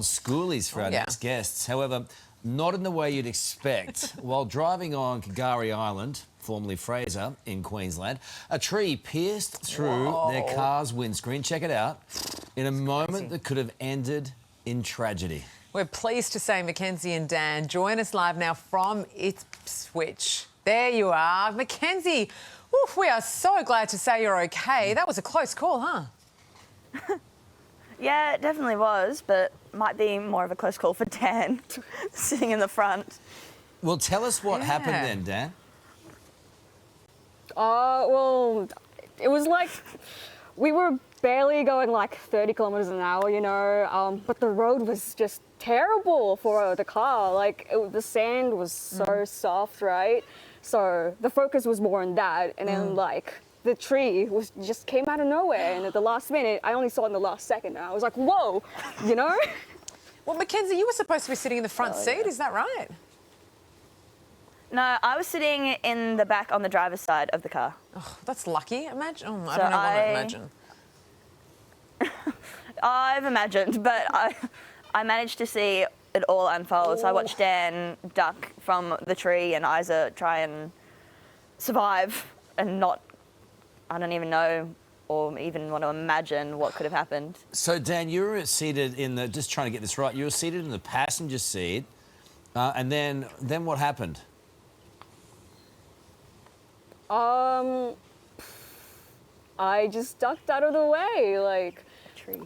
old Schoolies for our next guests. However, not in the way you'd expect. While driving on K'gari Island, formerly Fraser, in Queensland, a tree pierced through their car's windscreen. Check it out. In a moment that could have ended in tragedy. We're pleased to say McKenzie and Dan join us live now from Ipswich. There you are. McKenzie, oof, we are so glad to say you're okay. That was a close call, huh? Yeah, it definitely was, but might be more of a close call for Dan, sitting in the front. Well, tell us what happened then, Dan. Well, it was like we were barely going like 30 kilometers an hour, you know, but the road was just terrible for the car. Like, the sand was so soft, right? So the focus was more on that, and then like the tree just came out of nowhere, and at the last minute, I only saw it in the last second, and I was like, whoa, you know? Well, McKenzie, you were supposed to be sitting in the front seat, is that right? No, I was sitting in the back on the driver's side of the car. Oh, that's lucky. Imagine. Oh, I don't know what to imagine. I've imagined, but I managed to see it all unfold. So I watched Dan duck from the tree and Isa try and survive and not, I don't even know or even want to imagine what could have happened. So, Dan, you were seated in the, just trying to get this right, you were seated in the passenger seat, and then what happened? I just ducked out of the way, like,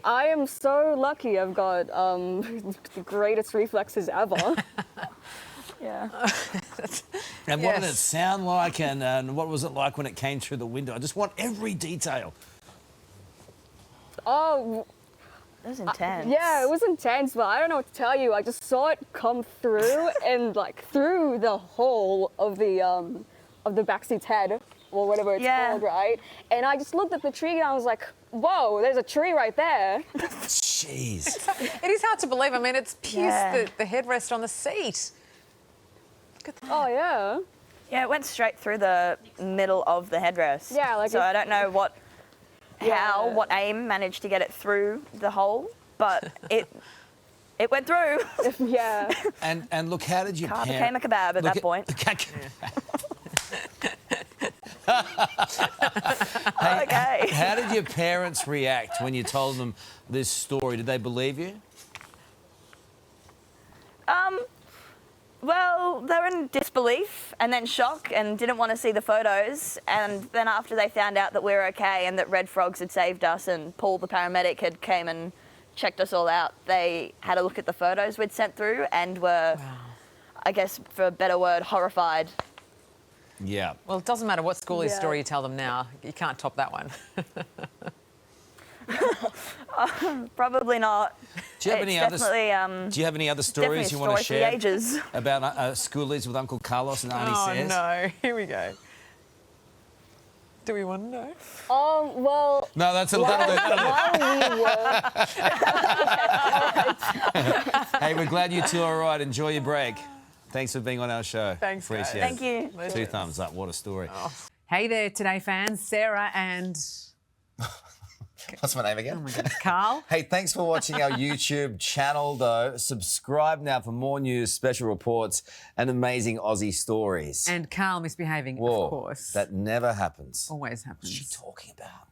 I am so lucky I've got the greatest reflexes ever. Yeah. And what did it sound like, and what was it like when it came through the window? I just want every detail. Oh, it was intense. Yeah, it was intense, but I don't know what to tell you. I just saw it come through and like through the hole of the backseat's head, or whatever it's called, right? And I just looked at the tree and I was like, whoa, there's a tree right there. Jeez. It is hard to believe. I mean, it's pierced the headrest on the seat. Look at that. Oh, yeah. Yeah, it went straight through the middle of the headrest. Yeah, like so I don't know what aim managed to get it through the hole, but it went through. Yeah. And look, how did your Car became a kebab at that point. Hey, how did your parents react when you told them this story? Did they believe you? Well, they were in disbelief and then shock and didn't want to see the photos. And then after they found out that we were okay and that Red Frogs had saved us and Paul, the paramedic, had came and checked us all out, they had a look at the photos we'd sent through and were, I guess, for a better word, horrified. Yeah. Well, it doesn't matter what Schoolies story you tell them now. You can't top that one. Probably not. Do you have any other stories you want to share about Schoolies with Uncle Carlos and Auntie Says? Oh, no. Here we go. Do we want to know? Well... No, that's a while little... we were... Hey, we're glad you two are all right. Enjoy your break. Thanks for being on our show. Thanks, Appreciate guys. it. Thank you. 2 thumbs up. What a story. Oh. Hey there, Today fans. Sarah and... What's my name again? Oh, my goodness. Carl. Hey, thanks for watching our YouTube channel, though. Subscribe now for more news, special reports, and amazing Aussie stories. And Carl misbehaving, of course. That never happens. Always happens. What's she talking about?